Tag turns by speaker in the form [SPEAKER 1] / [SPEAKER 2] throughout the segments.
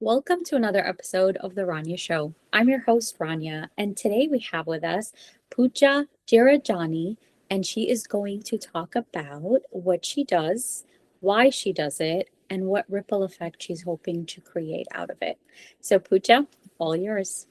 [SPEAKER 1] Welcome to another episode of The Rania Show. I'm your host, Rania, and today we have with us Pooja Jerajani, and she is going to talk about what she does, why she does it, and what ripple effect she's hoping to create out of it. So, Pooja, all yours.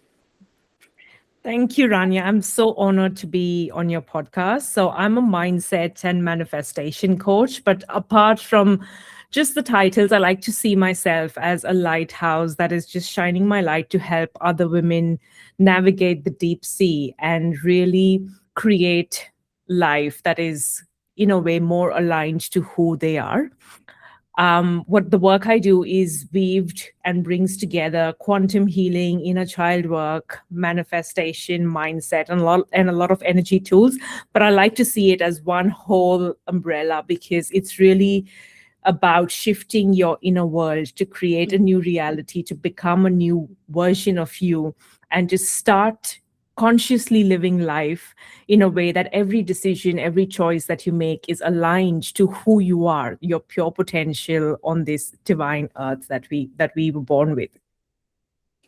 [SPEAKER 2] Thank you, Rania. I'm so honored to be on your podcast. So, I'm a mindset and manifestation coach, but apart from just the titles, I like to see myself as a lighthouse that is just shining my light to help other women navigate the deep sea and really create life that is, in a way, more aligned to who they are. What the work I do is weaved and brings together quantum healing, inner child work, manifestation, mindset, and a lot of energy tools. But I like to see it as one whole umbrella because it's really about shifting your inner world to create a new reality, to become a new version of you, and to start consciously living life in a way that every decision, every choice that you make is aligned to who you are, your pure potential on this divine earth that we were born with.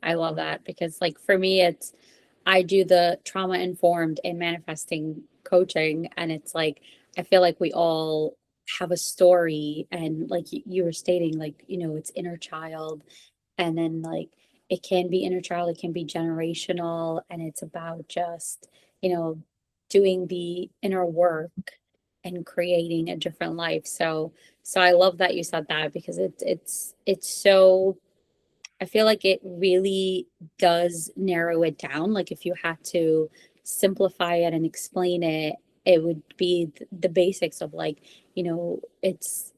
[SPEAKER 1] I love that because, like, for me, I do the trauma informed and manifesting coaching, and it's like, I feel like we all have a story, and like you were stating, like, it's inner child, and then like it can be inner child, it can be generational, and it's about just, you know, doing the inner work and creating a different life. So I love that you said that because it's so I feel like it really does narrow it down. Like if you had to simplify it and explain it, it would be the basics of like, it's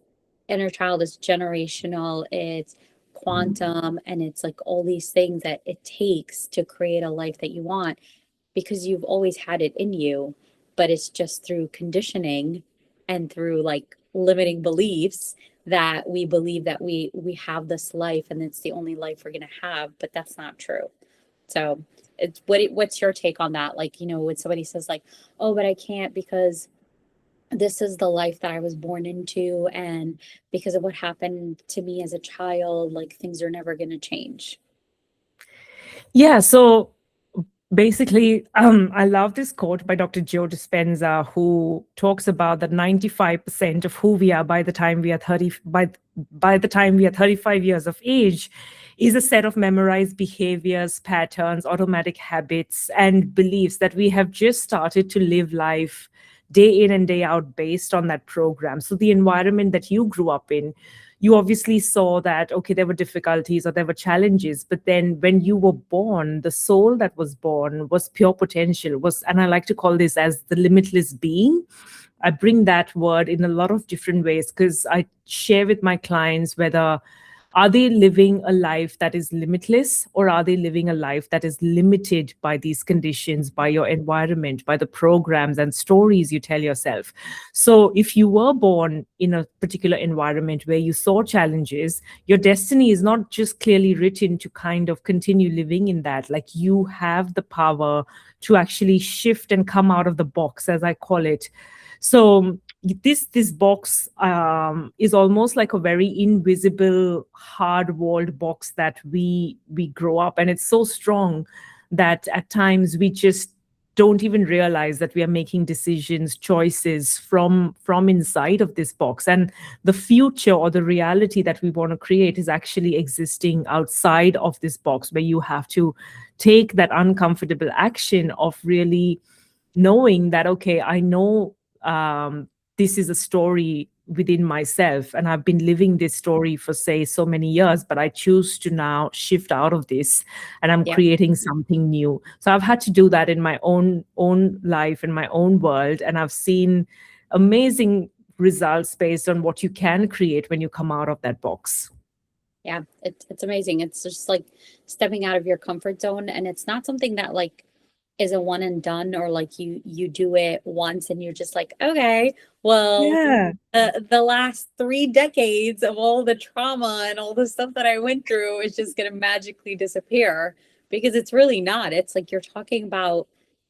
[SPEAKER 1] inner child is generational, it's quantum, and it's like all these things that it takes to create a life that you want because you've always had it in you, but it's just through conditioning and through like limiting beliefs that we believe that we have this life and it's the only life we're going to have, but that's not true. So what's your take on that? Like, when somebody says like, oh, but I can't because this is the life that I was born into, and because of what happened to me as a child, like things are never going to change.
[SPEAKER 2] Yeah, so basically, I love this quote by Dr. Joe Dispenza, who talks about that 95% of who we are by the time we are 30, by the time we are 35 years of age, is a set of memorized behaviors, patterns, automatic habits, and beliefs that we have just started to live life day in and day out based on that program. So the environment that you grew up in, you obviously saw that, okay, there were difficulties or there were challenges, but then when you were born, the soul that was born was pure potential, was, and I like to call this as the limitless being. I bring that word in a lot of different ways because I share with my clients whether are they living a life that is limitless, or are they living a life that is limited by these conditions, by your environment, by the programs and stories you tell yourself? So, if you were born in a particular environment where you saw challenges, your destiny is not just clearly written to kind of continue living in that. Like, you have the power to actually shift and come out of the box, as I call it. So, this box is almost like a very invisible hard walled box that we grow up, and it's so strong that at times we just don't even realize that we are making decisions, choices from inside of this box, and the future or the reality that we want to create is actually existing outside of this box, where you have to take that uncomfortable action of really knowing that, okay, I know this is a story within myself, and I've been living this story for, say, so many years, but I choose to now shift out of this, and I'm
[SPEAKER 1] Yeah.
[SPEAKER 2] creating something new. So I've had to do that in my own life, in my own world, and I've seen amazing results based on what you can create when you come out of that box.
[SPEAKER 1] Yeah, it's amazing. It's just like stepping out of your comfort zone, and it's not something that like is a one and done, or like you do it once and you're just like, okay, well,
[SPEAKER 2] Yeah.
[SPEAKER 1] the last 3 decades of all the trauma and all the stuff that I went through is just going to magically disappear, because it's really not. It's like you're talking about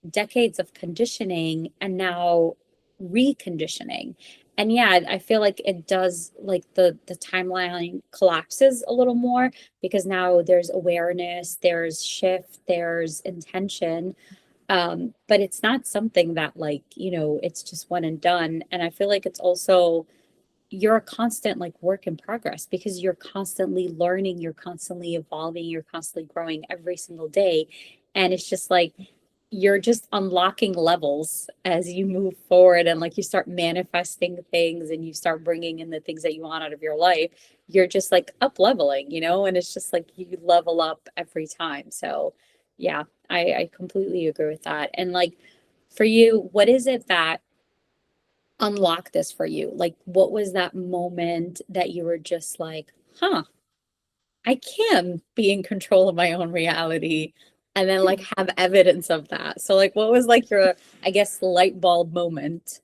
[SPEAKER 1] decades of conditioning and now reconditioning. And yeah, I feel like it does, like the timeline collapses a little more because now there's awareness, there's shift, there's intention. But it's not something that, like, it's just one and done. And I feel like it's also, you're a constant like work in progress because you're constantly learning, you're constantly evolving, you're constantly growing every single day. And it's just like you're just unlocking levels as you move forward, and like you start manifesting things and you start bringing in the things that you want out of your life. You're just like up leveling, and it's just like you level up every time. So yeah, I completely agree with that. And like for you, what is it that unlock this for you? Like, what was that moment that you were just like, huh, I can be in control of my own reality, and then like have evidence of that? So, like, what was like your, I guess, light bulb moment?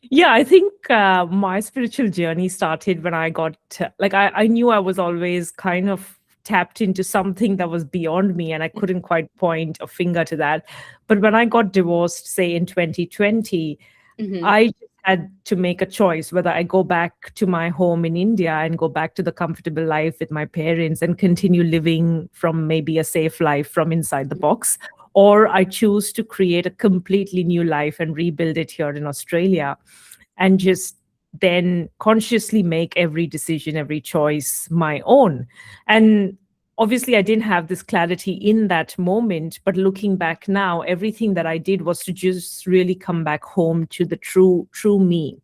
[SPEAKER 2] Yeah, I think my spiritual journey started when I got like I knew I was always kind of tapped into something that was beyond me, and I couldn't quite point a finger to that. But when I got divorced, say in 2020,
[SPEAKER 1] Mm-hmm.
[SPEAKER 2] I just had to make a choice whether I go back to my home in India and go back to the comfortable life with my parents and continue living from maybe a safe life from inside the box, or I choose to create a completely new life and rebuild it here in Australia, and just then consciously make every decision, every choice my own. And obviously, I didn't have this clarity in that moment, but looking back now, everything that I did was to just really come back home to the true me.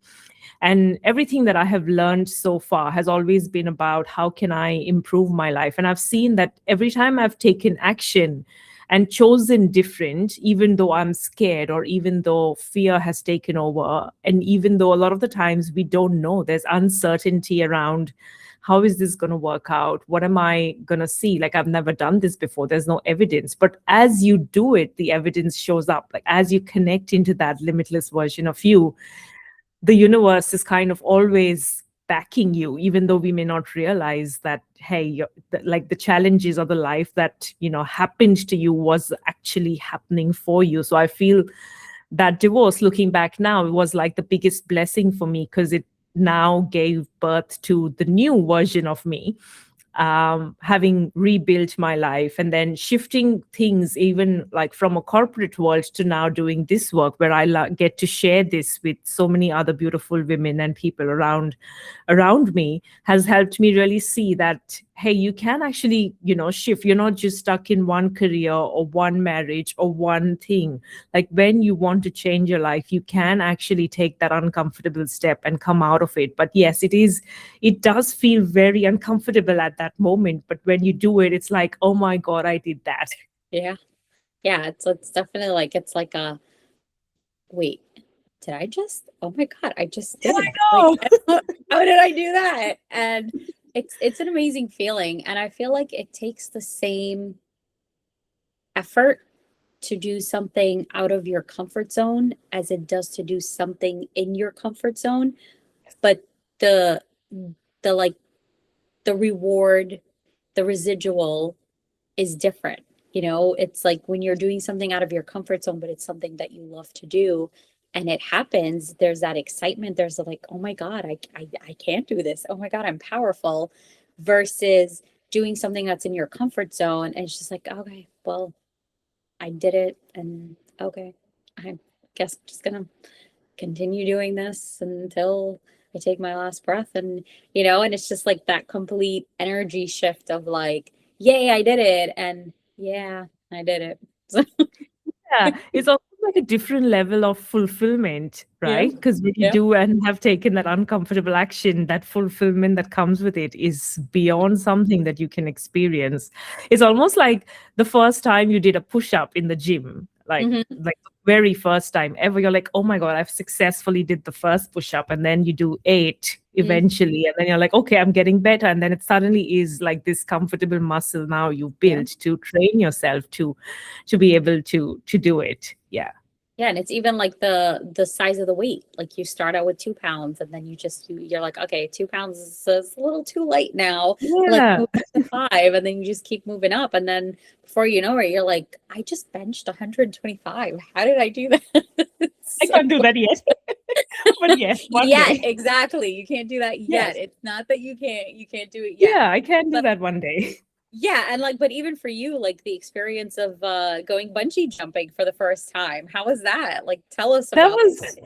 [SPEAKER 2] And everything that I have learned so far has always been about how can I improve my life. And I've seen that every time I've taken action and chosen different, even though I'm scared or even though fear has taken over, and even though a lot of the times we don't know, there's uncertainty around how is this going to work out? What am I going to see? Like, I've never done this before. There's no evidence. But as you do it, the evidence shows up. Like, as you connect into that limitless version of you, the universe is kind of always backing you, even though we may not realize that, hey, like the challenges or the life that happened to you was actually happening for you. So I feel that divorce, looking back now, it was like the biggest blessing for me, because it now gave birth to the new version of me, having rebuilt my life and then shifting things, even like from a corporate world to now doing this work where I get to share this with so many other beautiful women and people around me, has helped me really see that, hey, you can actually shift. You're not just stuck in one career or one marriage or one thing. Like, when you want to change your life, you can actually take that uncomfortable step and come out of it. But yes, it does feel very uncomfortable at that moment, but when you do it, it's like, oh my god, I did that.
[SPEAKER 1] Yeah. Yeah. It's definitely like, it's like a, wait, did I just, oh my God, I just
[SPEAKER 2] Yeah,
[SPEAKER 1] did it.
[SPEAKER 2] I
[SPEAKER 1] Like,
[SPEAKER 2] know.
[SPEAKER 1] how did I do that? And it's an amazing feeling. And I feel like it takes the same effort to do something out of your comfort zone as it does to do something in your comfort zone. But the like the reward, the residual is different. It's like when you're doing something out of your comfort zone, but it's something that you love to do and it happens, there's that excitement. There's like, oh my God, I can't do this. Oh my God, I'm powerful, versus doing something that's in your comfort zone. And it's just like, okay, well, I did it. And okay, I guess I'm just gonna continue doing this until I take my last breath. And it's just like that complete energy shift of like, yay, I did it. And yeah, I did it. So,
[SPEAKER 2] Yeah, it's also like a different level of fulfillment,
[SPEAKER 1] yeah.
[SPEAKER 2] right? Because when you
[SPEAKER 1] Yeah.
[SPEAKER 2] do and have taken that uncomfortable action, that fulfillment that comes with it is beyond something that you can experience. It's almost like the first time you did a push-up in the gym,
[SPEAKER 1] Hmm.
[SPEAKER 2] like the very first time ever, you're like, oh my God, I've successfully did the first push-up. And then you do 8
[SPEAKER 1] Hmm.
[SPEAKER 2] eventually. And then you're like, okay, I'm getting better. And then it suddenly is like this comfortable muscle now you
[SPEAKER 1] Yeah.
[SPEAKER 2] built to train yourself to be able to do it. Yeah.
[SPEAKER 1] Yeah. And it's even like the size of the weight. Like you start out with 2 pounds and then you're like, okay, 2 pounds is a little too light now. Let's
[SPEAKER 2] Yeah.
[SPEAKER 1] move up to 5. And then you just keep moving up. And then before you know it, you're like, I just benched 125. How did I do that?
[SPEAKER 2] I can't do that yet. But yes, one
[SPEAKER 1] Yeah,
[SPEAKER 2] day.
[SPEAKER 1] exactly. You can't do that yet.
[SPEAKER 2] Yes.
[SPEAKER 1] It's not that you can't do it yet.
[SPEAKER 2] Yeah, I can do
[SPEAKER 1] But
[SPEAKER 2] that one day.
[SPEAKER 1] yeah, and like, but even for you, like the experience of going bungee jumping for the first time, how was that? Like, tell us
[SPEAKER 2] That
[SPEAKER 1] about
[SPEAKER 2] was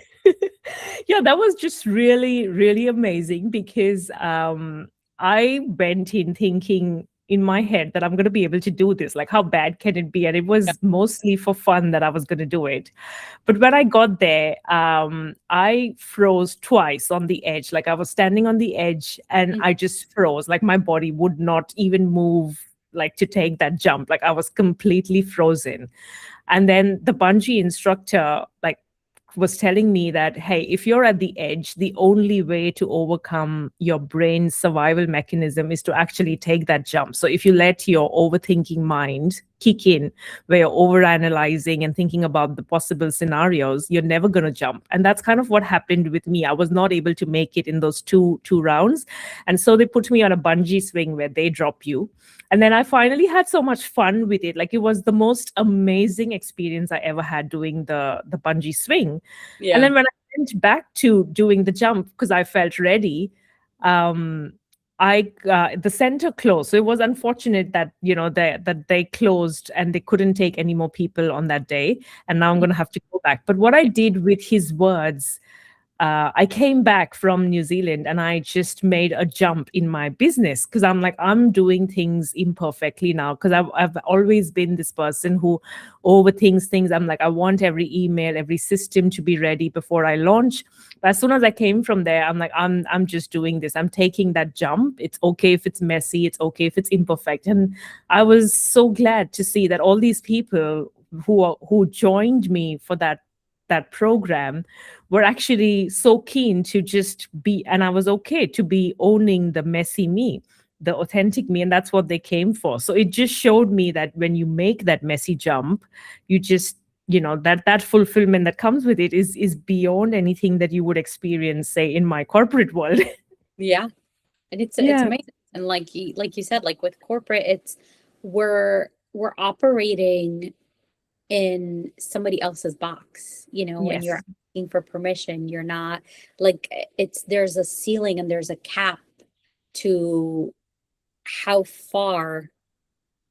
[SPEAKER 2] yeah, that was just really, really amazing because I went in thinking in my head that I'm going to be able to do this. Like, how bad can it be? And it
[SPEAKER 1] that.
[SPEAKER 2] was mostly for fun that I was going to do it. But when I got there, I froze twice on the edge. Like, I was standing on the edge and
[SPEAKER 1] Mm.
[SPEAKER 2] I just froze. Like, my body would not even move, like, to take that jump. Like, I was completely frozen. And then the bungee instructor, like, was telling me that, hey, if you're at the edge, the only way to overcome your brain's survival mechanism is to actually take that jump. So if you let your overthinking mind kick in, where you're overanalyzing and thinking about the possible scenarios, you're never going to jump. And that's kind of what happened with me. I was not able to make it in those two rounds. And so they put me on a bungee swing where they drop you. And then I finally had so much fun with it. Like, it was the most amazing experience I ever had doing the bungee swing. And
[SPEAKER 1] Yeah.
[SPEAKER 2] then when I went back to doing the jump because I felt ready, um, I the center closed. So it was unfortunate that that they closed and they couldn't take any more people on that day. And now I'm going to have to go back. But what I did with his words, I came back from New Zealand and I just made a jump in my business because I'm like, I'm doing things imperfectly now because I've always been this person who overthinks things. I'm like, I want every email, every system to be ready before I launch. But as soon as I came from there, I'm like, I'm just doing this. I'm taking that jump. It's okay if it's messy. It's okay if it's imperfect. And I was so glad to see that all these people who joined me for that program were actually so keen to just be, and I was okay to be owning the messy me, the authentic me, and that's what they came for. So it just showed me that when you make that messy jump, you just that fulfillment that comes with it is beyond anything that you would experience, say, in my corporate world.
[SPEAKER 1] Yeah. And it's
[SPEAKER 2] Yeah.
[SPEAKER 1] amazing. And like you said, like with corporate, it's we're operating in somebody else's box, and you're
[SPEAKER 2] Yes.
[SPEAKER 1] asking for permission. You're not like there's a ceiling and there's a cap to how far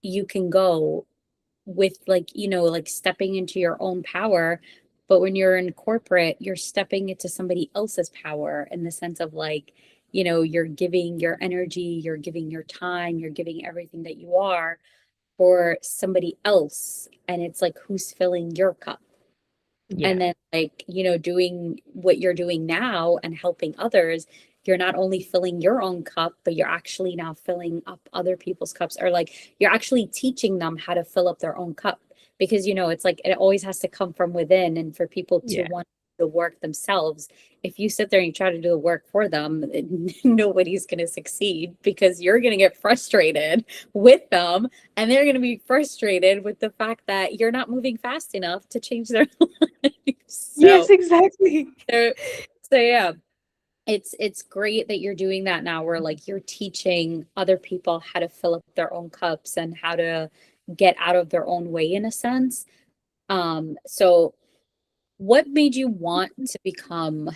[SPEAKER 1] you can go with like stepping into your own power. But when you're in corporate, you're stepping into somebody else's power in the sense of like, you're giving your energy, you're giving your time, you're giving everything that you are for somebody else. And it's like, who's filling your cup?
[SPEAKER 2] Yeah.
[SPEAKER 1] And then like, doing what you're doing now and helping others, you're not only filling your own cup, but you're actually now filling up other people's cups, or like you're actually teaching them how to fill up their own cup. Because it's like it always has to come from within, and for people to
[SPEAKER 2] Yeah.
[SPEAKER 1] want the work themselves. If you sit there and you try to do the work for them, nobody's going to succeed, because you're going to get frustrated with them, and they're going to be frustrated with the fact that you're not moving fast enough to change their lives.
[SPEAKER 2] Yes, exactly.
[SPEAKER 1] So yeah, it's great that you're doing that now, where like you're teaching other people how to fill up their own cups and how to get out of their own way, in a sense. So what made you want to become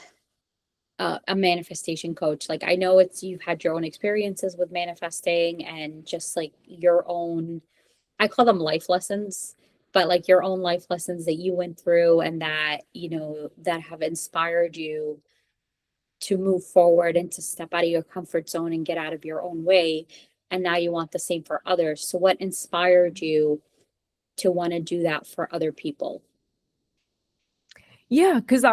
[SPEAKER 1] a manifestation coach? Like, I know you've had your own experiences with manifesting and just like your own, I call them life lessons, but like your own life lessons that you went through and that, that have inspired you to move forward and to step out of your comfort zone and get out of your own way. And now you want the same for others. So what inspired you to want to do that for other people?
[SPEAKER 2] Yeah, because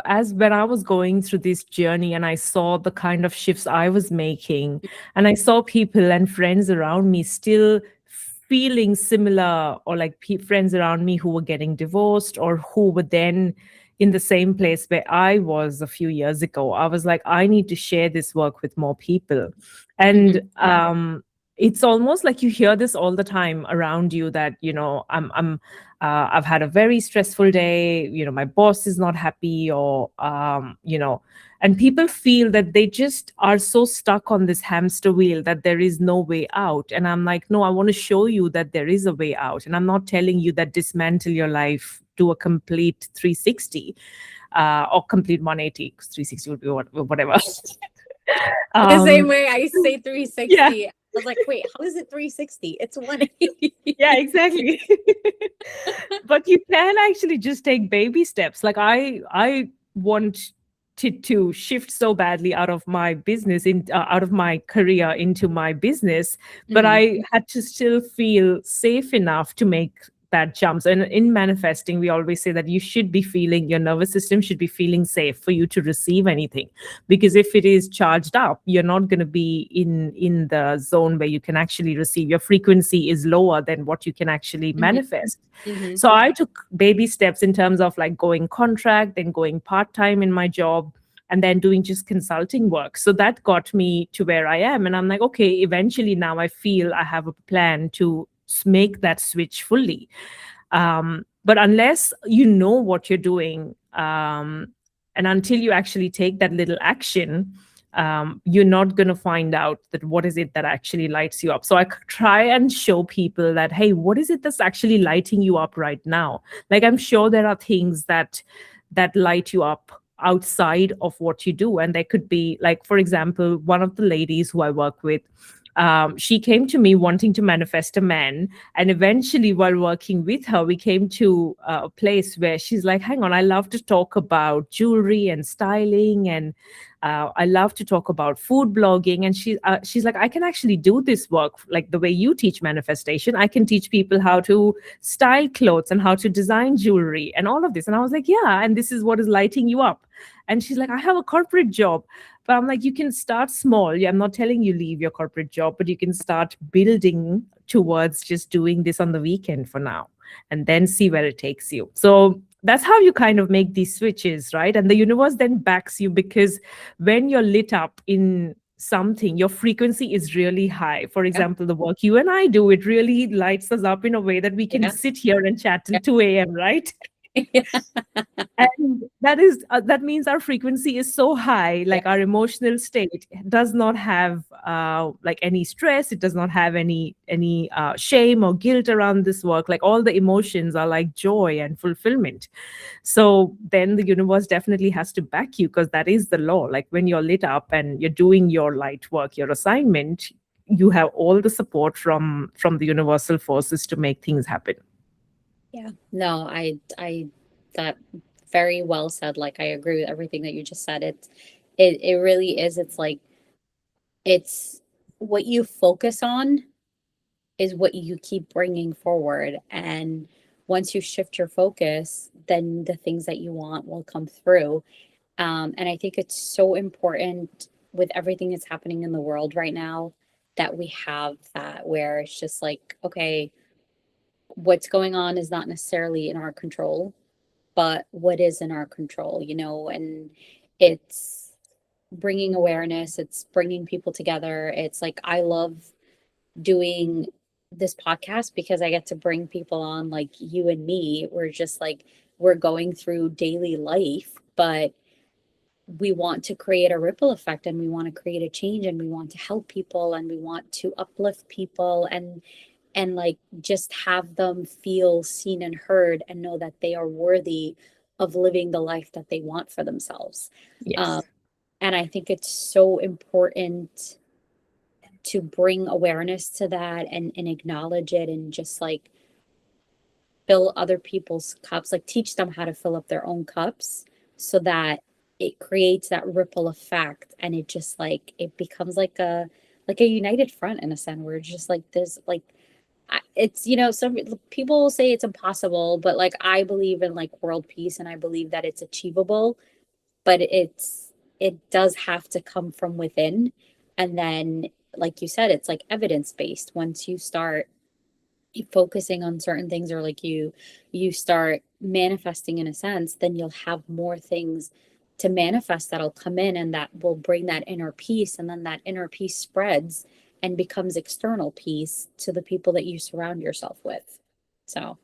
[SPEAKER 2] as when I was going through this journey and I saw the kind of shifts I was making, and I saw people and friends around me still feeling similar, or like friends around me who were getting divorced or who were then in the same place where I was a few years ago, I was like, I need to share this work with more people. And it's almost like you hear this all the time around you that, I've had a very stressful day, my boss is not happy, or, and people feel that they just are so stuck on this hamster wheel that there is no way out. And I'm like, no, I want to show you that there is a way out. And I'm not telling you that dismantle your life do a complete 360 or complete 180. 360 would be whatever.
[SPEAKER 1] The same way I say 360.
[SPEAKER 2] Yeah.
[SPEAKER 1] I was like, wait, how is it 360? It's 180.
[SPEAKER 2] Yeah, exactly. But you can actually just take baby steps. Like I wanted to shift so badly out of my business out of my career into my business, but I had to still feel safe enough to make that jump. So in manifesting, we always say that you should be feeling, your nervous system should be feeling safe for you to receive anything. Because if it is charged up, you're not going to be in the zone where you can actually receive. Your frequency is lower than what you can actually manifest. So I took baby steps in terms of like going contract, then going part-time in my job, and then doing just consulting work. So that got me to where I am. And I'm like, okay, eventually now I feel I have a plan to make that switch fully. But unless you know what you're doing, and until you actually take that little action, you're not going to find out that what is it that actually lights you up. So I try and show people that, hey, what is it that's actually lighting you up right now? Like, I'm sure there are things that light you up outside of what you do. And there could be, like, for example, one of the ladies who I work with, she came to me wanting to manifest a man. And eventually, while working with her, we came to a place where she's like, hang on, I love to talk about jewelry and styling. And I love to talk about food blogging. And she's like, I can actually do this work like the way you teach manifestation. I can teach people how to style clothes and how to design jewelry and all of this. And I was like, yeah, and this is what is lighting you up. And she's like, I have a corporate job. But I'm like, you can start small. Yeah, I'm not telling you leave your corporate job, but you can start building towards just doing this on the weekend for now, and then see where it takes you. So that's how you kind of make these switches, right? And the universe then backs you, because when you're lit up in something, your frequency is really high. For example, the work you and I do, it really lights us up in a way that we can sit here and chat till 2 a.m., right? And that means our frequency is so high, like our emotional state does not have like any stress. It does not have any shame or guilt around this work. Like, all the emotions are like joy and fulfillment. So then the universe definitely has to back you, because that is the law. Like, when you're lit up and you're doing your light work, your assignment, you have all the support from the universal forces to make things happen.
[SPEAKER 1] Yeah, no, I that very well said. Like, I agree with everything that you just said. It really is. It's like, it's what you focus on is what you keep bringing forward. And once you shift your focus, then the things that you want will come through. And I think it's so important with everything that's happening in the world right now that we have that, where it's just like, okay, what's going on is not necessarily in our control, but what is in our control, and it's bringing awareness, it's bringing people together. It's like, I love doing this podcast because I get to bring people on like you and me. We're just like, we're going through daily life, but we want to create a ripple effect, and we want to create a change, and we want to help people, and we want to uplift people, and like just have them feel seen and heard, and know that they are worthy of living the life that they want for themselves.
[SPEAKER 2] Yes.
[SPEAKER 1] And I think it's so important to bring awareness to that, and acknowledge it, and just like fill other people's cups, like teach them how to fill up their own cups, so that it creates that ripple effect, and it just like, it becomes like a united front in a sense, where it's just like this, like, it's, some people will say it's impossible, but like, I believe in like world peace, and I believe that it's achievable, but it does have to come from within. And then, like you said, it's like evidence-based. Once you start focusing on certain things, or like you start manifesting in a sense, then you'll have more things to manifest that'll come in, and that will bring that inner peace, and then that inner peace spreads and becomes external peace to the people that you surround yourself with. So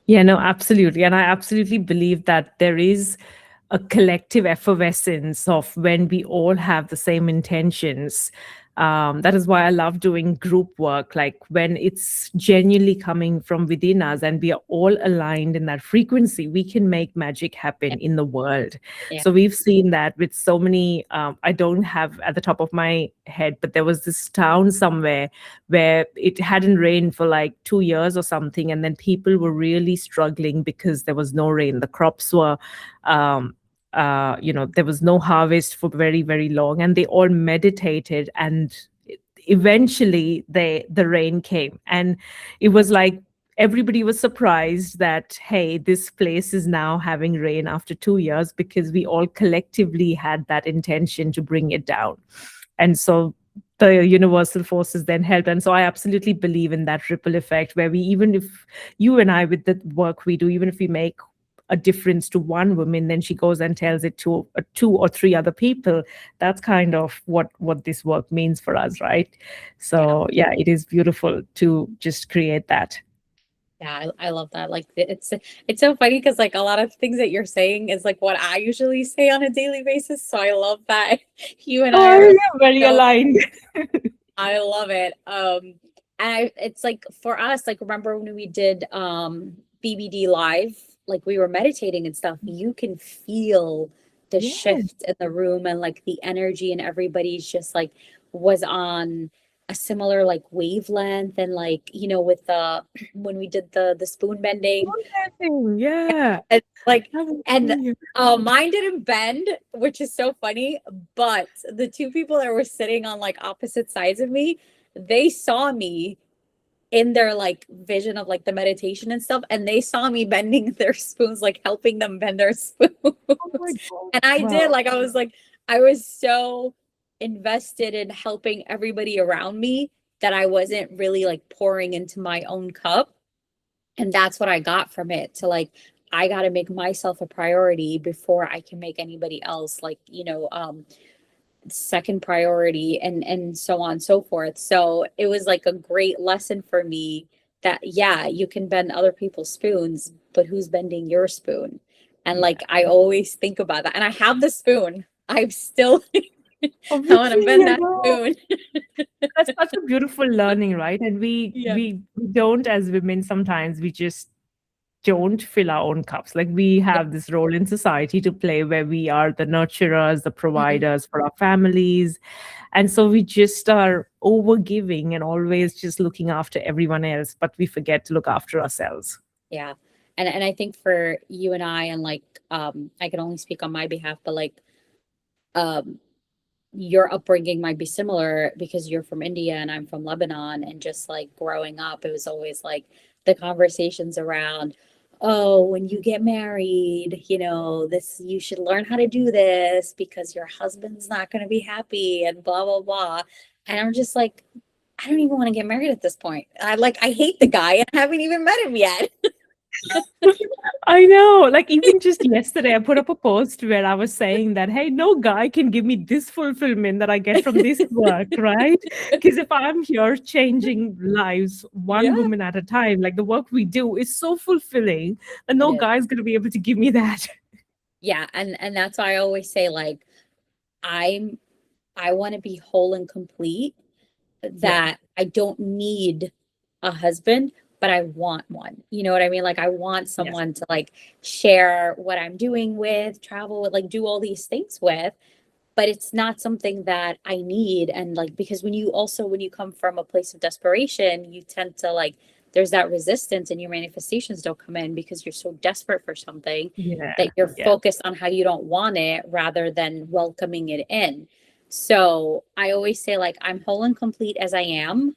[SPEAKER 2] yeah, no, absolutely. And I absolutely believe that there is a collective effervescence of when we all have the same intentions. That is why I love doing group work, like when it's genuinely coming from within us and we are all aligned in that frequency, we can make magic happen in the world.
[SPEAKER 1] Yeah.
[SPEAKER 2] So we've seen that with so many, I don't have at the top of my head, but there was this town somewhere where it hadn't rained for like 2 years or something. And then people were really struggling because there was no rain. The crops were, there was no harvest for very, very long, and they all meditated, and eventually the rain came, and it was like everybody was surprised that, hey, this place is now having rain after 2 years, because we all collectively had that intention to bring it down. And so the universal forces then helped. And so I absolutely believe in that ripple effect, where we, even if you and I, with the work we do, even if we make a difference to one woman, then she goes and tells it to 2 or 3 other people. That's kind of what this work means for us, right? So yeah, it is beautiful to just create that.
[SPEAKER 1] Yeah, I love that. Like it's so funny because like a lot of things that you're saying is like what I usually say on a daily basis. So I love that you and I are
[SPEAKER 2] very aligned.
[SPEAKER 1] I love it. And it's like for us, like remember when we did BBD live, like we were meditating and stuff, you can feel the shift in the room, and like the energy, and everybody's just like was on a similar like wavelength. And like, with the when we did the spoon bending, and like, and mine didn't bend, which is so funny, but the two people that were sitting on like opposite sides of me, they saw me in their like vision of like the meditation and stuff, and they saw me bending their spoons, like helping them bend their spoons. And I did, like I was so invested in helping everybody around me that I wasn't really like pouring into my own cup. And that's what I got from it, to like, I got to make myself a priority before I can make anybody else like, second priority, and so on and so forth. So it was like a great lesson for me that, yeah, you can bend other people's spoons, but who's bending your spoon? And like, I always think about that. And I have the spoon. I'm still I want to bend that spoon.
[SPEAKER 2] That's such a beautiful learning, right? And we don't, as women, sometimes we just don't fill our own cups. Like we have this role in society to play, where we are the nurturers, the providers for our families. And so we just are over giving and always just looking after everyone else, but we forget to look after ourselves.
[SPEAKER 1] Yeah. And I think for you and I, and like, I can only speak on my behalf, but like, your upbringing might be similar because you're from India and I'm from Lebanon. And just like growing up, it was always like the conversations around, oh, when you get married, you should learn how to do this because your husband's not going to be happy, and blah, blah, blah. And I'm just like, I don't even want to get married at this point. I hate the guy and I haven't even met him yet.
[SPEAKER 2] I know, like even just yesterday, I put up a post where I was saying that, hey, no guy can give me this fulfillment that I get from this work, right? Because if I'm here changing lives one woman at a time, like the work we do is so fulfilling, and no guy's going to be able to give me that.
[SPEAKER 1] Yeah. And that's why I always say, like, I want to be whole and complete, that I don't need a husband, but I want one. You know what I mean? Like I want someone to like share what I'm doing with, travel with, like do all these things with, but it's not something that I need. And like, because when you come from a place of desperation, you tend to like, there's that resistance, and your manifestations don't come in because you're so desperate for something that you're focused on how you don't want it rather than welcoming it in. So I always say, like, I'm whole and complete as I am,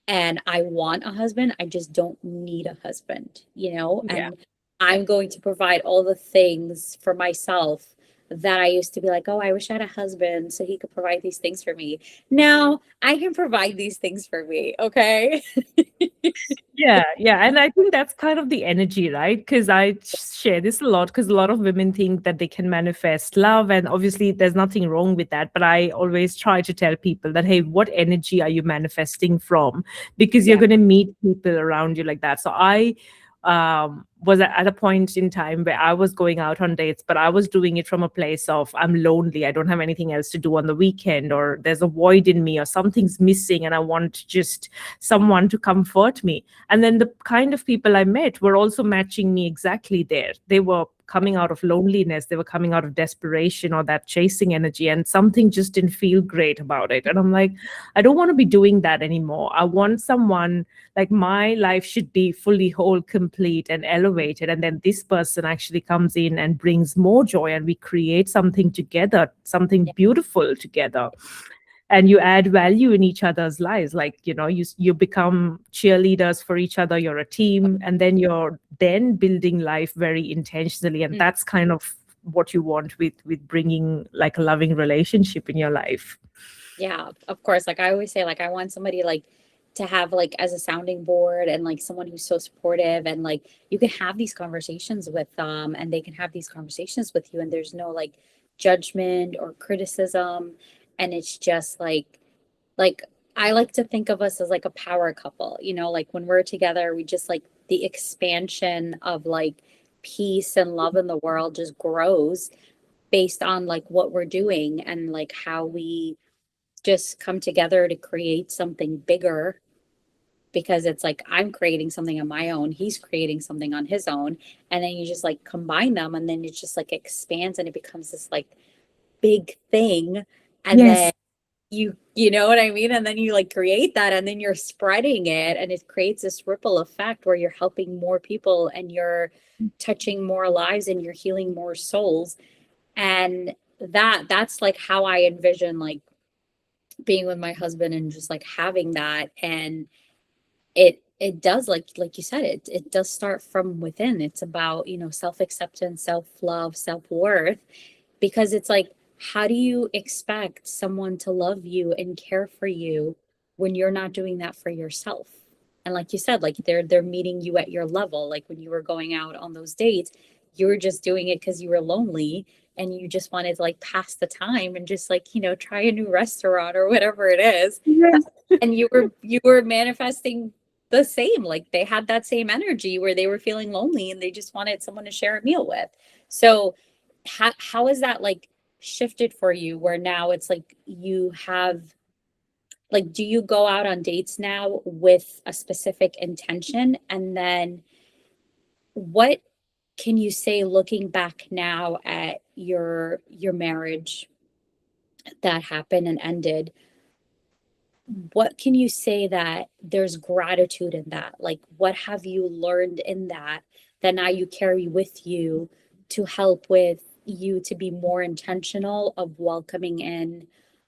[SPEAKER 1] and I want a husband. I just don't need a husband, and I'm going to provide all the things for myself that I used to be like, oh, I wish I had a husband so he could provide these things for me. Now I can provide these things for me. Okay.
[SPEAKER 2] Yeah. And I think that's kind of the energy, right? Because I share this a lot, because a lot of women think that they can manifest love. And obviously there's nothing wrong with that. But I always try to tell people that, hey, what energy are you manifesting from? Because you're going to meet people around you like that. So I was at a point in time where I was going out on dates, but I was doing it from a place of I'm lonely. I don't have anything else to do on the weekend, or there's a void in me, or something's missing, and I want just someone to comfort me. And then the kind of people I met were also matching me exactly there. They were coming out of loneliness, they were coming out of desperation or that chasing energy, and something just didn't feel great about it. And I'm like, I don't want to be doing that anymore. I want someone, like, my life should be fully whole, complete, and elevated. And then this person actually comes in and brings more joy, and we create something together, something beautiful together. And you add value in each other's lives. Like, you become cheerleaders for each other, you're a team, and then you're then building life very intentionally. And that's kind of what you want with bringing like a loving relationship in your life.
[SPEAKER 1] Yeah, of course. Like I always say, like I want somebody like to have like as a sounding board, and like someone who's so supportive, and like you can have these conversations with them and they can have these conversations with you, and there's no like judgment or criticism. And it's just like I like to think of us as like a power couple, like when we're together, we just like the expansion of like peace and love in the world just grows based on like what we're doing, and like how we just come together to create something bigger, because it's like I'm creating something on my own, he's creating something on his own, and then you just like combine them, and then it just like expands and it becomes this like big thing. And then you know what I mean? And then you like create that, and then you're spreading it, and it creates this ripple effect where you're helping more people and you're touching more lives and you're healing more souls. And that's like how I envision like being with my husband and just like having that. And it does, like you said, it does start from within. It's about, self-acceptance, self-love, self-worth, because it's like, how do you expect someone to love you and care for you when you're not doing that for yourself? And like you said, like they're meeting you at your level. Like when you were going out on those dates, you were just doing it because you were lonely and you just wanted to like pass the time and just like, try a new restaurant or whatever it is.
[SPEAKER 2] Yes.
[SPEAKER 1] And you were manifesting the same. Like they had that same energy where they were feeling lonely and they just wanted someone to share a meal with. So how is that like shifted for you, where now it's like you have, like, do you go out on dates now with a specific intention? And then what can you say looking back now at your marriage that happened and ended? What can you say that there's gratitude in that? Like, what have you learned in that now you carry with you to help with you to be more intentional of welcoming in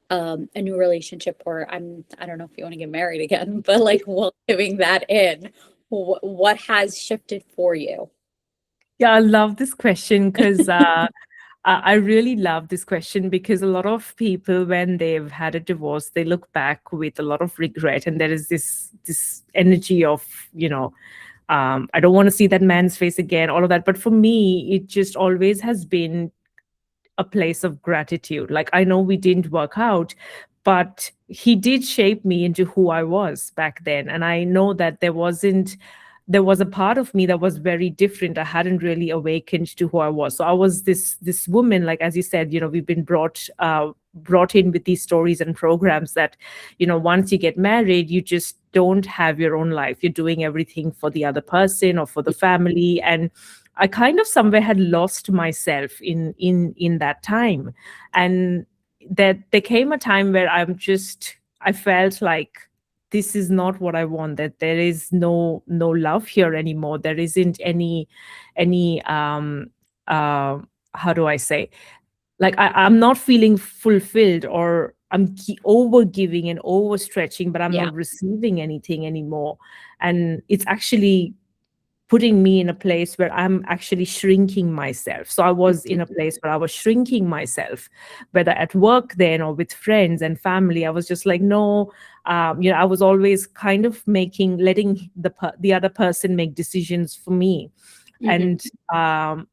[SPEAKER 1] a new relationship, or I don't know if you want to get married again, but like welcoming that in? What has shifted for you?
[SPEAKER 2] Yeah, I love this question because I really love this question, because a lot of people, when they've had a divorce, they look back with a lot of regret, and there is this energy of, I don't want to see that man's face again, all of that. But for me, it just always has been a place of gratitude. Like, I know we didn't work out, but he did shape me into who I was back then. And I know that there was a part of me that was very different. I hadn't really awakened to who I was. So I was this woman, like, as you said, we've been brought in with these stories and programs that, once you get married, you just don't have your own life. You're doing everything for the other person or for the family. And I kind of somewhere had lost myself in that time. And that there came a time where I felt like this is not what I want, that there is no love here anymore. There isn't any how do I say, like, I'm not feeling fulfilled, or I'm over giving and overstretching, but I'm
[SPEAKER 1] Yeah.
[SPEAKER 2] not receiving anything anymore. And it's actually putting me in a place where I'm actually shrinking myself. So I was in a place where I was shrinking myself, whether at work then or with friends and family. I was just like, no, I was always kind of letting the other person make decisions for me. And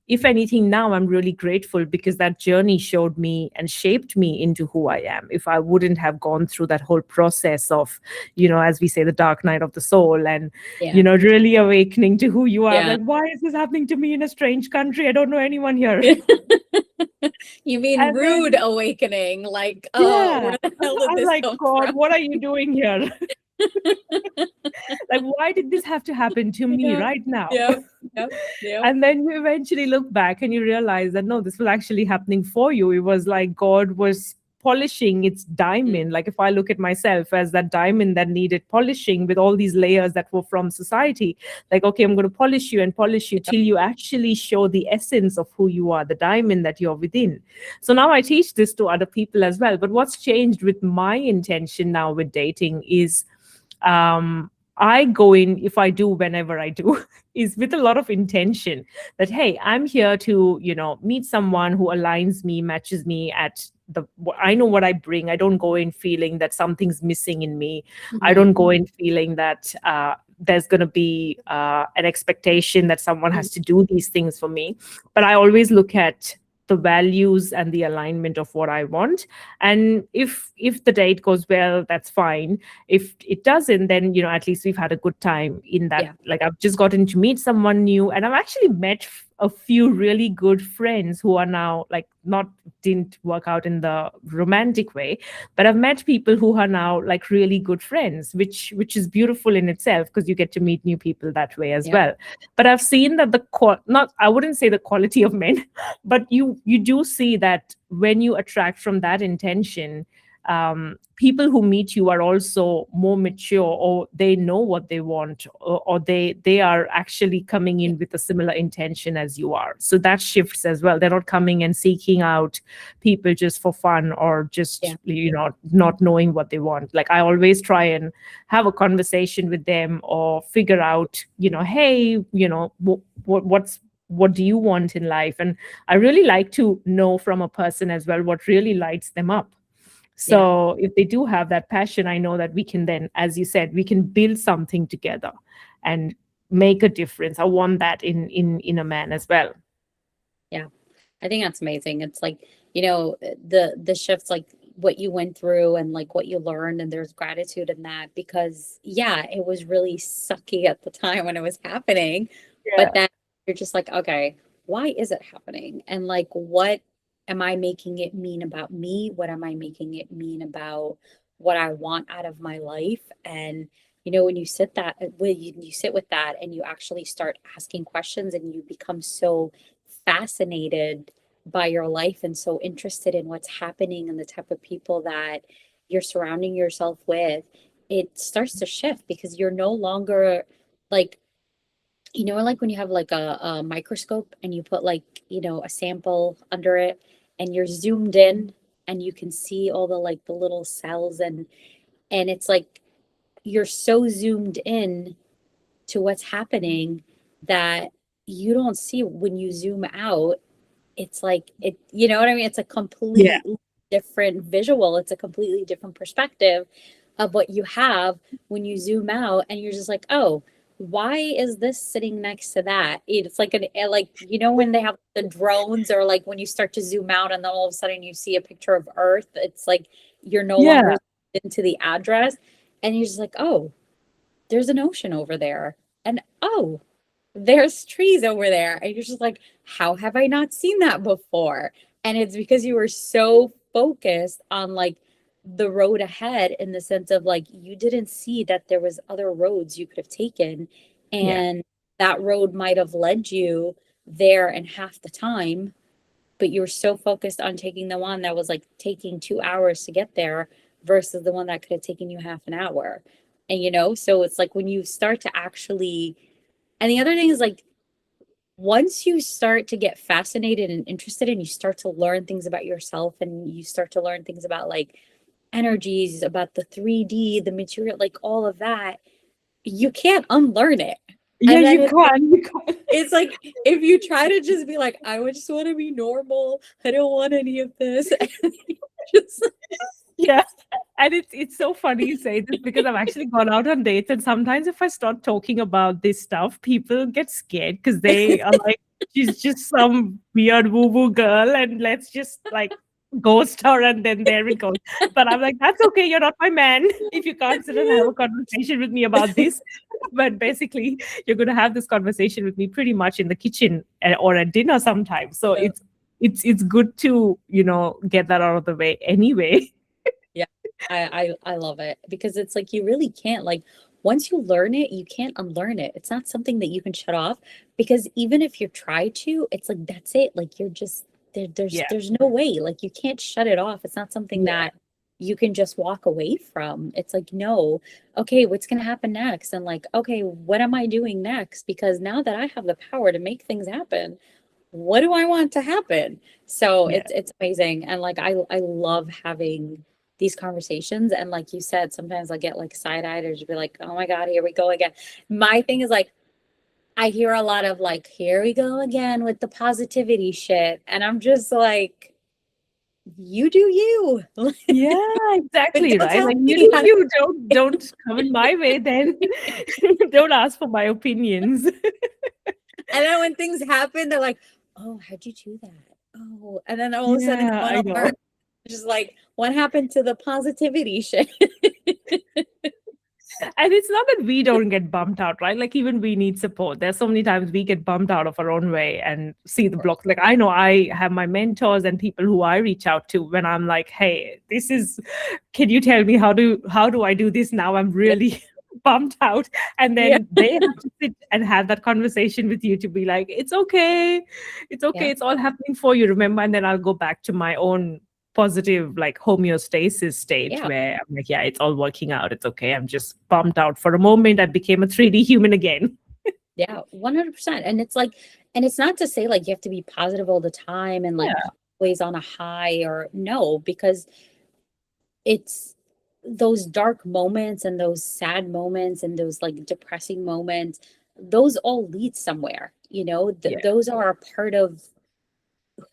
[SPEAKER 2] if anything, now I'm really grateful because that journey showed me and shaped me into who I am. If I wouldn't have gone through that whole process of, as we say, the dark night of the soul, and really awakening to who you are.
[SPEAKER 1] Yeah.
[SPEAKER 2] Like, why is this happening to me in a strange country? I don't know anyone here.
[SPEAKER 1] You mean
[SPEAKER 2] And
[SPEAKER 1] rude
[SPEAKER 2] then,
[SPEAKER 1] awakening? Like,
[SPEAKER 2] yeah,
[SPEAKER 1] where the hell did
[SPEAKER 2] I'm
[SPEAKER 1] this
[SPEAKER 2] like,
[SPEAKER 1] come
[SPEAKER 2] God,
[SPEAKER 1] from?
[SPEAKER 2] what are you doing here? Like, why did this have to happen to me right now?
[SPEAKER 1] Yep.
[SPEAKER 2] And then you eventually look back and you realize that no, this was actually happening for you. It was like God was polishing its diamond. Like, if I look at myself as that diamond that needed polishing with all these layers that were from society, like, okay, I'm going to polish you and polish you till you actually show the essence of who you are, the diamond that you're within. So now I teach this to other people as well. But what's changed with my intention now with dating is, I go in, if I do, whenever I do, is with a lot of intention that, hey, I'm here to, meet someone who aligns me, matches me I know what I bring. I don't go in feeling that something's missing in me. I don't go in feeling that there's going to be an expectation that someone has to do these things for me. But I always look at the values and the alignment of what I want. And if the date goes well, that's fine. If it doesn't, then at least we've had a good time in that.
[SPEAKER 1] Yeah.
[SPEAKER 2] Like, I've just gotten to meet someone new, and I've actually met a few really good friends who are now like didn't work out in the romantic way, but I've met people who are now like really good friends, which is beautiful in itself, because you get to meet new people that way as well. But I've seen that I wouldn't say the quality of men, but you do see that when you attract from that intention, people who meet you are also more mature, or they know what they want, or they are actually coming in with a similar intention as you are. So that shifts as well. They're not coming and seeking out people just for fun, or just not knowing what they want. Like, I always try and have a conversation with them, or figure out, hey, what do you want in life? And I really like to know from a person as well what really lights them up. So if they do have that passion, I know that we can then, as you said, we can build something together and make a difference. I want that in a man as well.
[SPEAKER 1] Yeah, I think that's amazing. It's like, the shifts, like what you went through and like what you learned, and there's gratitude in that, because it was really sucky at the time when it was happening. But then you're just like, okay, why is it happening? And like, what am I making it mean about me? What am I making it mean about what I want out of my life? And when you sit with that, and you actually start asking questions, and you become so fascinated by your life and so interested in what's happening and the type of people that you're surrounding yourself with, it starts to shift, because you're no longer like, like when you have like a microscope, and you put like, a sample under it, and you're zoomed in, and you can see all the little cells, and it's like you're so zoomed in to what's happening that you don't see when you zoom out. It's like you know what I mean? It's a completely different visual. It's a completely different perspective of what you have when you zoom out, and you're just like, oh, why is this sitting next to that? It's like when they have the drones, or like when you start to zoom out, and then all of a sudden you see a picture of Earth. It's like you're no longer into the address, and you're just like, oh, there's an ocean over there, and oh, there's trees over there, and you're just like, how have I not seen that before? And it's because you were so focused on like the road ahead, in the sense of like, you didn't see that there was other roads you could have taken, and that road might have led you there in half the time, but you were so focused on taking the one that was like taking 2 hours to get there, versus the one that could have taken you half an hour. And so it's like, when you start to actually, and the other thing is like, once you start to get fascinated and interested, and you start to learn things about yourself, and you start to learn things about like energies, about the 3D, the material, like all of that, you can't unlearn it.
[SPEAKER 2] Yeah,
[SPEAKER 1] And then
[SPEAKER 2] you can't.
[SPEAKER 1] it's like, if you try to just be like, I would just want to be normal, I don't want any of this.
[SPEAKER 2] Yeah. And it's so funny you say this because I've actually gone out on dates, and sometimes if I start talking about this stuff, people get scared because they are like, she's just some weird woo-woo girl, and let's just like ghost her, and then there it goes. But I'm like, that's okay, you're not my man if you can't sit and have a conversation with me about this. But basically, you're going to have this conversation with me pretty much in the kitchen or at dinner sometimes. So
[SPEAKER 1] Yeah.
[SPEAKER 2] it's good to, get that out of the way anyway.
[SPEAKER 1] Yeah, I love it because it's like you really can't, like, once you learn it, you can't unlearn it. It's not something that you can shut off, because even if you try to, it's like that's it. Like you're just there,
[SPEAKER 2] Yeah.
[SPEAKER 1] there's no way. Like you can't shut it off. It's not something
[SPEAKER 2] Yeah.
[SPEAKER 1] that you can just walk away from. It's like, no, okay, what's gonna happen next? And like, okay, what am I doing next? Because now that I have the power to make things happen, what do I want to happen? So
[SPEAKER 2] Yeah.
[SPEAKER 1] it's amazing. And like I love having these conversations. And like you said, sometimes I get like side-eyed or just be like, oh my God, here we go again. My thing is like I hear a lot of like, here we go again with the positivity shit. And I'm just like, you do you.
[SPEAKER 2] Yeah,
[SPEAKER 1] But
[SPEAKER 2] exactly,
[SPEAKER 1] don't
[SPEAKER 2] right?
[SPEAKER 1] tell
[SPEAKER 2] Like you
[SPEAKER 1] me
[SPEAKER 2] do
[SPEAKER 1] how to.
[SPEAKER 2] you, don't come in my way then. Don't ask for my opinions.
[SPEAKER 1] And then when things happen, they're like, oh, how'd you do that? Oh, and then all of a sudden
[SPEAKER 2] Yeah,
[SPEAKER 1] come on
[SPEAKER 2] I know.
[SPEAKER 1] alert. Just like, what happened to the positivity shit?
[SPEAKER 2] And it's not that we don't get bumped out, right? Like even we need support. There's so many times we get bumped out of our own way and see the blocks. Like I know I have my mentors and people who I reach out to when I'm like, hey, can you tell me how do I do this now? I'm
[SPEAKER 1] Yeah.
[SPEAKER 2] really bummed out. And
[SPEAKER 1] Yeah.
[SPEAKER 2] then they have to sit and have that conversation with you to be like, it's okay. It's okay.
[SPEAKER 1] Yeah.
[SPEAKER 2] It's all happening for you. Remember? And then I'll go back to my own positive like homeostasis state
[SPEAKER 1] Yeah.
[SPEAKER 2] where I'm like, yeah, it's all working out. It's okay. I'm just bummed out for a moment. I became a 3D human again.
[SPEAKER 1] Yeah. 100%. And it's like, and it's not to say like you have to be positive all the time and like
[SPEAKER 2] Yeah.
[SPEAKER 1] always on a high, or no, because it's those dark moments and those sad moments and those like depressing moments, those all lead somewhere,
[SPEAKER 2] Yeah.
[SPEAKER 1] those are a part of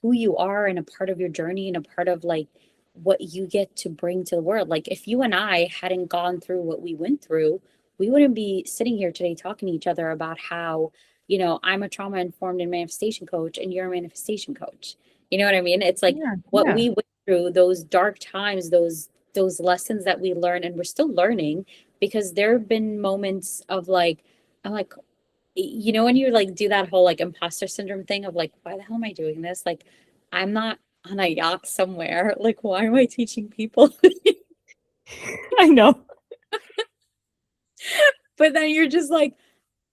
[SPEAKER 1] who you are and a part of your journey and a part of like what you get to bring to the world. Like if you and I hadn't gone through what we went through, we wouldn't be sitting here today talking to each other about how, I'm a trauma informed and manifestation coach and you're a manifestation coach. You know what I mean? It's like
[SPEAKER 2] Yeah.
[SPEAKER 1] what
[SPEAKER 2] Yeah.
[SPEAKER 1] we went through, those dark times, those lessons that we learn, and we're still learning, because there have been moments of like, I'm like, when you like do that whole like imposter syndrome thing of like, why the hell am I doing this? Like, I'm not on a yacht somewhere. Like, why am I teaching people?
[SPEAKER 2] I know.
[SPEAKER 1] But then you're just like,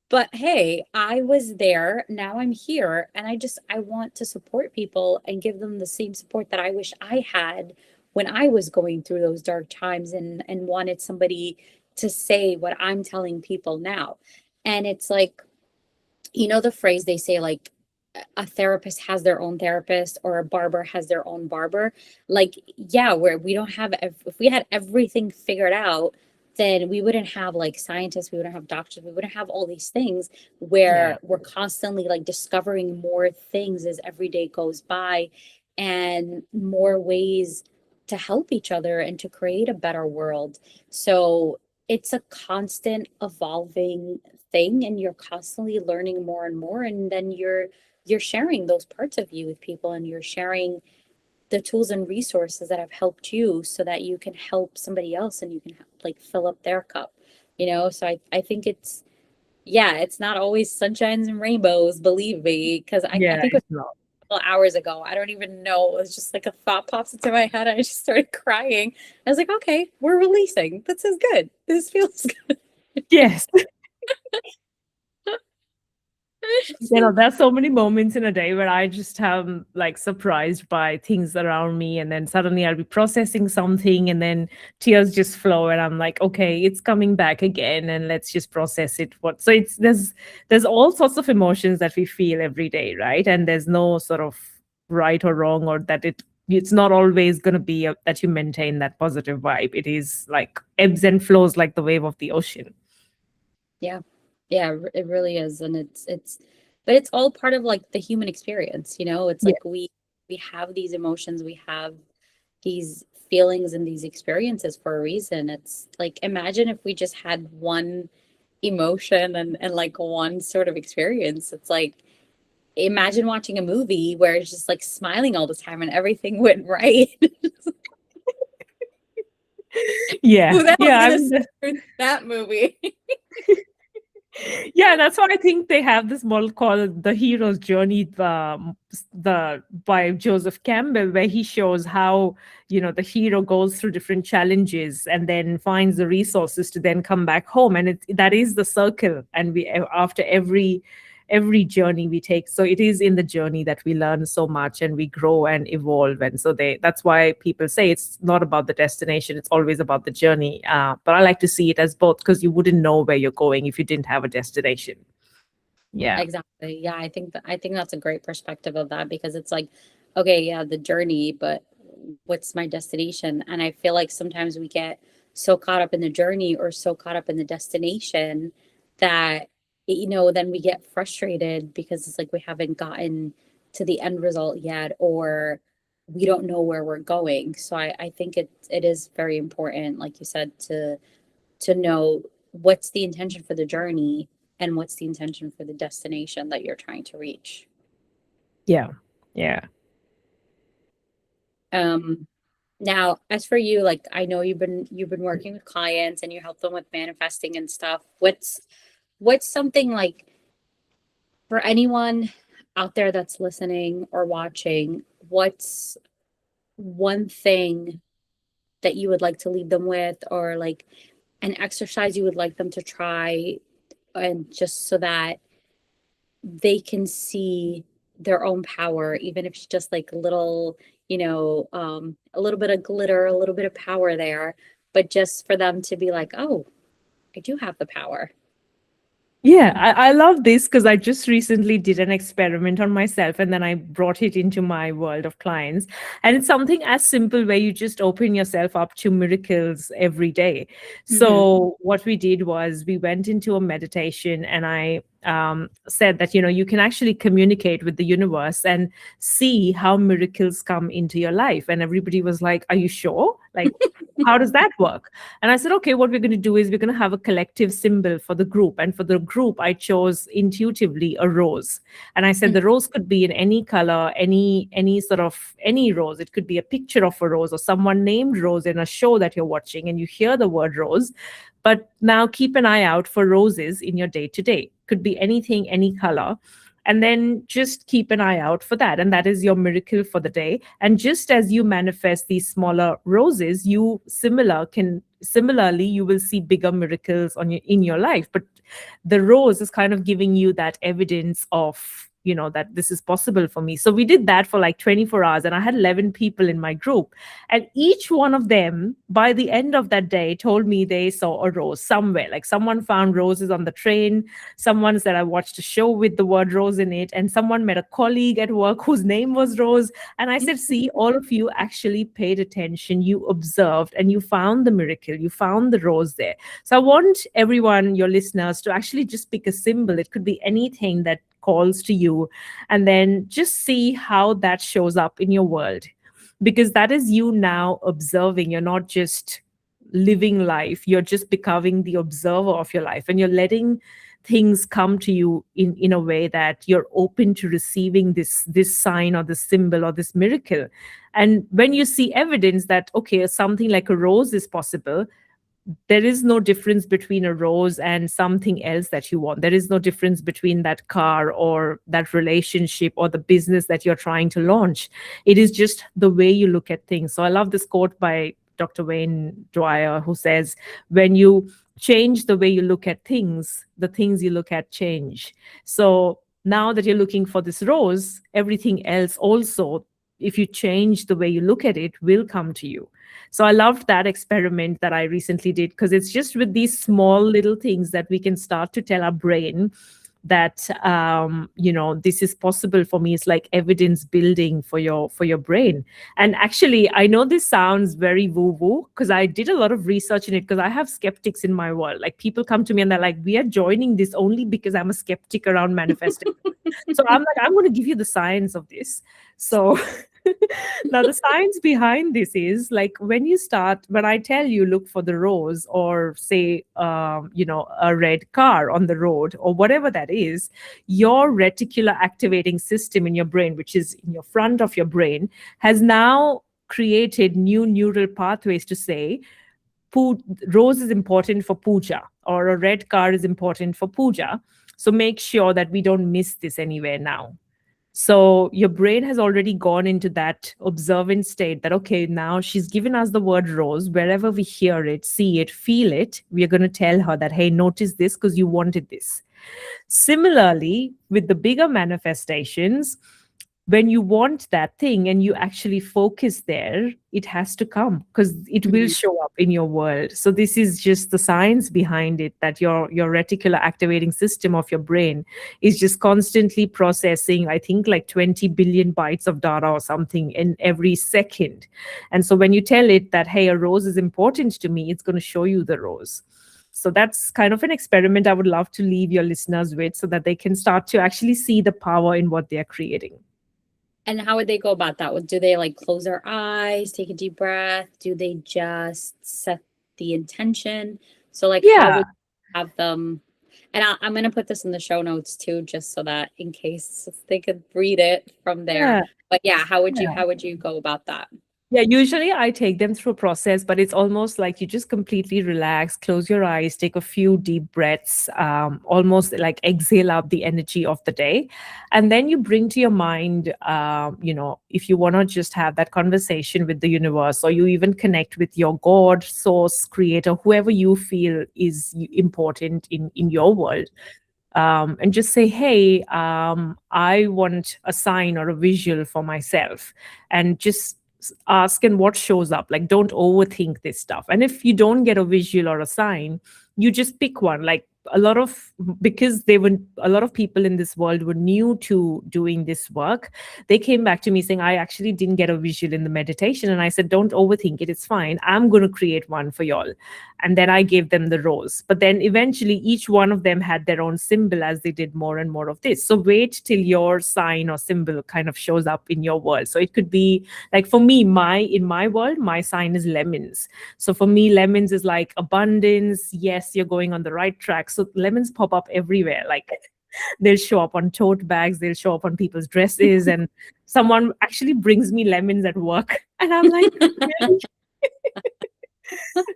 [SPEAKER 1] but hey, I was there. Now I'm here. And I want to support people and give them the same support that I wish I had when I was going through those dark times, and wanted somebody to say what I'm telling people now. And it's like, the phrase they say, like, a therapist has their own therapist or a barber has their own barber. Like, yeah, where we don't have, if we had everything figured out, then we wouldn't have like scientists, we wouldn't have doctors, we wouldn't have all these things
[SPEAKER 2] Yeah.
[SPEAKER 1] where we're constantly like discovering more things as every day goes by, and more ways to help each other and to create a better world. So it's a constant evolving thing, and you're constantly learning more and more, and then you're sharing those parts of you with people, and you're sharing the tools and resources that have helped you so that you can help somebody else and you can like fill up their cup, so I think it's, yeah, it's not always sunshines and rainbows, believe me, because I
[SPEAKER 2] Yeah.
[SPEAKER 1] think it
[SPEAKER 2] It's not.
[SPEAKER 1] was hours ago, I don't even know, it was just like a thought pops into my head and I just started crying. I was like, okay, we're releasing, this is good, this feels good.
[SPEAKER 2] Yes. There's so many moments in a day where I just am like surprised by things around me, and then suddenly I'll be processing something, and then tears just flow, and I'm like, okay, it's coming back again, and let's just process it. So there's all sorts of emotions that we feel every day, right? And there's no sort of right or wrong, or that it's not always going to be that you maintain that positive vibe. It is like ebbs and flows, like the wave of the ocean.
[SPEAKER 1] Yeah. Yeah, it really is. And but it's all part of like the human experience, It's
[SPEAKER 2] Yeah.
[SPEAKER 1] like we have these emotions, we have these feelings and these experiences for a reason. It's like, imagine if we just had one emotion and like one sort of experience. It's like, imagine watching a movie where it's just like smiling all the time and everything went right.
[SPEAKER 2] Yeah,
[SPEAKER 1] Who the hell's
[SPEAKER 2] yeah. I
[SPEAKER 1] gonna
[SPEAKER 2] mean,
[SPEAKER 1] sit through that movie?
[SPEAKER 2] yeah, that's why I think they have this model called the hero's journey, the by Joseph Campbell, where he shows how, the hero goes through different challenges and then finds the resources to then come back home, and that is the circle. And we, after every journey we take, so it is in the journey that we learn so much and we grow and evolve. And so that's why people say it's not about the destination, it's always about the journey. But I like to see it as both, because you wouldn't know where you're going if you didn't have a destination. Yeah.
[SPEAKER 1] Exactly. Yeah, I think that's a great perspective of that, because it's like, okay, yeah, the journey, but what's my destination? And I feel like sometimes we get so caught up in the journey or so caught up in the destination that, then we get frustrated because it's like we haven't gotten to the end result yet, or we don't know where we're going. So I think it is very important, like you said, to know what's the intention for the journey and what's the intention for the destination that you're trying to reach.
[SPEAKER 2] Yeah. Yeah.
[SPEAKER 1] Now, as for you, like, I know you've been working with clients and you help them with manifesting and stuff. What's something, like, for anyone out there that's listening or watching, what's one thing that you would like to leave them with, or like an exercise you would like them to try, and just so that they can see their own power, even if it's just like a little, a little bit of glitter, a little bit of power there, but just for them to be like, oh, I do have the power.
[SPEAKER 2] Yeah, I love this, because I just recently did an experiment on myself and then I brought it into my world of clients. And it's something as simple where you just open yourself up to miracles every day. So what we did was we went into a meditation, and I said that, you can actually communicate with the universe and see how miracles come into your life. And everybody was like, are you sure? Like, how does that work? And I said, okay, what we're going to do is we're going to have a collective symbol for the group. And for the group, I chose intuitively a rose. And I said the rose could be in any color, any rose. It could be a picture of a rose or someone named Rose in a show that you're watching and you hear the word rose. But now keep an eye out for roses in your day to day. Could be anything, any color. And then just keep an eye out for that. And that is your miracle for the day. And just as you manifest these smaller roses, similarly, you will see bigger miracles in your life. But the rose is kind of giving you that evidence of, that this is possible for me. So we did that for like 24 hours, and I had 11 people in my group. And each one of them, by the end of that day, told me they saw a rose somewhere. Like someone found roses on the train, someone said I watched a show with the word rose in it, and someone met a colleague at work whose name was Rose. And I said, see, all of you actually paid attention, you observed, and you found the miracle, you found the rose there. So I want everyone, your listeners, to actually just pick a symbol. It could be anything that calls to you, and then just see how that shows up in your world, because that is you now observing. You're not just living life, you're just becoming the observer of your life, and you're letting things come to you in a way that you're open to receiving this sign or this symbol or this miracle. And when you see evidence that, okay, something like a rose is possible, there is no difference between a rose and something else that you want. There is no difference between that car or that relationship or the business that you're trying to launch. It is just the way you look at things. So I love this quote by Dr. Wayne Dwyer, who says, when you change the way you look at things, the things you look at change. So now that you're looking for this rose, everything else also, if you change the way you look at it, will come to you. So I loved that experiment that I recently did, because it's just with these small little things that we can start to tell our brain that this is possible for me. It's like evidence building for your brain. And actually, I know this sounds very woo-woo, because I did a lot of research in it, because I have skeptics in my world. Like, people come to me and they're like, we are joining this only because I'm a skeptic around manifesting. So I'm like, I'm going to give you the science of this. So Now, the science behind this is like when I tell you look for the rose or say, a red car on the road or whatever that is, your reticular activating system in your brain, which is in your front of your brain, has now created new neural pathways to say, rose is important for puja or a red car is important for puja. So make sure that we don't miss this anywhere now. So your brain has already gone into that observant state that, okay, now she's given us the word rose. Wherever we hear it, see it, feel it, we are going to tell her that, hey, notice this because you wanted this. Similarly, with the bigger manifestations, when you want that thing and you actually focus there, it has to come because it will
[SPEAKER 1] Mhm.
[SPEAKER 2] show up in your world. So this is just the science behind it, that your reticular activating system of your brain is just constantly processing, I think, like 20 billion bytes of data or something in every second. And so when you tell it that, hey, a rose is important to me, it's going to show you the rose. So that's kind of an experiment I would love to leave your listeners with so that they can start to actually see the power in what they're creating.
[SPEAKER 1] And how would they go about that? Do they like close their eyes, take a deep breath? Do they just set the intention? So like how
[SPEAKER 2] Yeah.
[SPEAKER 1] would you have them? And I'm gonna put this in the show notes too, just so that in case they could read it from there.
[SPEAKER 2] Yeah.
[SPEAKER 1] But yeah,
[SPEAKER 2] Yeah.
[SPEAKER 1] how would you go about that?
[SPEAKER 2] Yeah, usually I take them through a process, but it's almost like you just completely relax, close your eyes, take a few deep breaths, almost like exhale out the energy of the day. And then you bring to your mind, if you want to just have that conversation with the universe, or you even connect with your God, source, creator, whoever you feel is important in your world. And just say, hey, I want a sign or a visual for myself, and just ask and what shows up. Like, don't overthink this stuff. And if you don't get a visual or a sign, you just pick one. Like, because a lot of people in this world were new to doing this work, they came back to me saying, I actually didn't get a visual in the meditation. And I said, don't overthink it, it's fine, I'm going to create one for y'all. And then I gave them the rose. But then eventually each one of them had their own symbol as they did more and more of this. So wait till your sign or symbol kind of shows up in your world. So it could be like, for me, in my world, my sign is lemons. So for me, lemons is like abundance. Yes, you're going on the right track. So lemons pop up everywhere. Like, they'll show up on tote bags, they'll show up on people's dresses, and someone actually brings me lemons at work. And I'm like, really?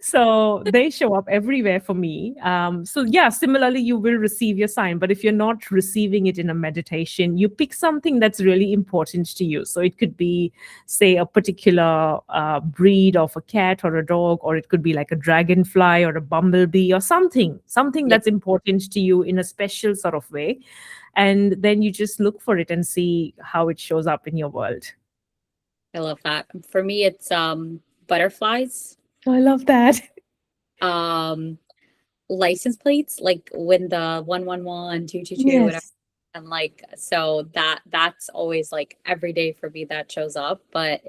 [SPEAKER 2] So they show up everywhere for me. So yeah, similarly, you will receive your sign. But if you're not receiving it in a meditation, you pick something that's really important to you. So it could be, say, a particular breed of a cat or a dog, or it could be like a dragonfly or a bumblebee or something
[SPEAKER 1] Yeah,
[SPEAKER 2] that's important to you in a special sort of way. And then you just look for it and see how it shows up in your world.
[SPEAKER 1] I love that. For me, it's butterflies,
[SPEAKER 2] I love that.
[SPEAKER 1] um, license plates, like when the 111, 222, whatever.
[SPEAKER 2] Yes.
[SPEAKER 1] And like, so that's always like every day for me that shows up. But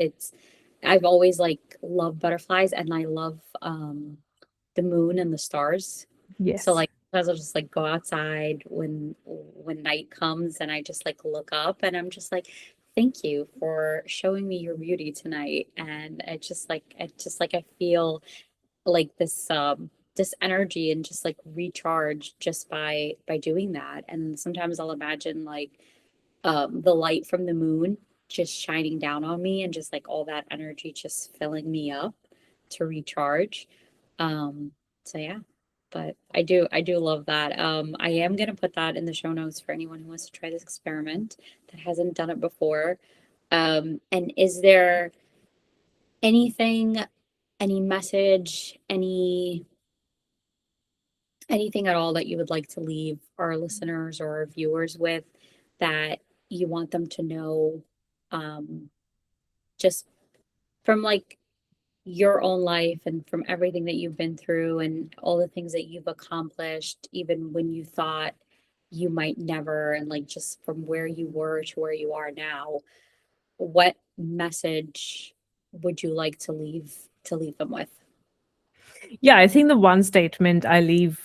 [SPEAKER 1] I've always like loved butterflies, and I love the moon and the stars. So
[SPEAKER 2] Yes.
[SPEAKER 1] like sometimes I'll just like go outside when night comes, and I just like look up and I'm just like, thank you for showing me your beauty tonight. And I feel like this energy and just like recharge just by doing that. And sometimes I'll imagine like the light from the moon just shining down on me, and just like all that energy just filling me up to recharge. um so yeah, but I do love that. I am going to put that in the show notes for anyone who wants to try this experiment that hasn't done it before. And is there anything, any message, anything at all that you would like to leave our listeners or our viewers with, that you want them to know, um, just from like your own life and from everything that you've been through and all the things that you've accomplished, even when you thought you might never, and like just from where you were to where you are now, what message would you like to leave them with?
[SPEAKER 2] Yeah, I think the one statement I live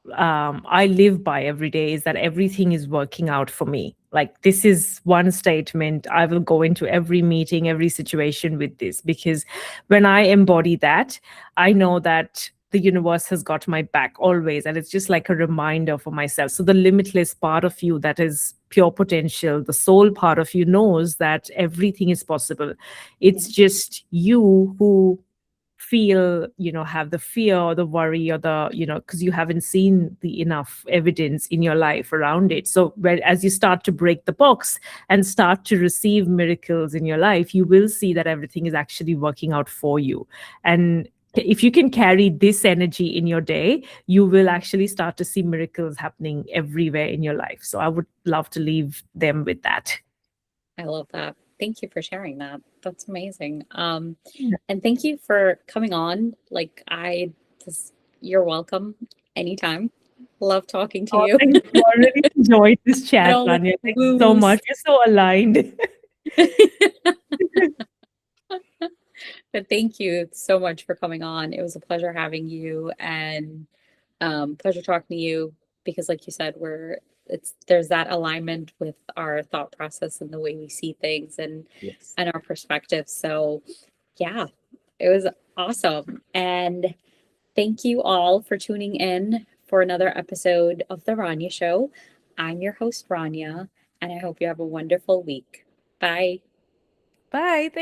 [SPEAKER 2] by every day is that everything is working out for me. Like, this is one statement. I will go into every meeting, every situation with this, because when I embody that, I know that the universe has got my back always. And it's just like a reminder for myself. So the limitless part of you, that is pure potential, the soul part of you, knows that everything is possible. It's just you who feel, have the fear or the worry or the, because you haven't seen the enough evidence in your life around it. So as you start to break the box and start to receive miracles in your life, you will see that everything is actually working out for you. And if you can carry this energy in your day, you will actually start to see miracles happening everywhere in your life. So I would love to leave them with that.
[SPEAKER 1] I love that. Thank you for sharing that. That's amazing.
[SPEAKER 2] Yeah.
[SPEAKER 1] And thank you for coming on. Like, you're welcome anytime. Love talking to
[SPEAKER 2] Oh,
[SPEAKER 1] you.
[SPEAKER 2] thank you. I really enjoyed this chat,
[SPEAKER 1] all the
[SPEAKER 2] Rania. Thank you so
[SPEAKER 1] woos.
[SPEAKER 2] much. You're so aligned.
[SPEAKER 1] But thank you so much for coming on. It was a pleasure having you, and pleasure talking to you, because like you said, there's that alignment with our thought process and the way we see things, and
[SPEAKER 2] Yes.
[SPEAKER 1] and our perspective. So yeah, it was awesome. And thank you all for tuning in for another episode of The Rania Show. I'm your host, Rania, and I hope you have a wonderful week. Bye.
[SPEAKER 2] Bye.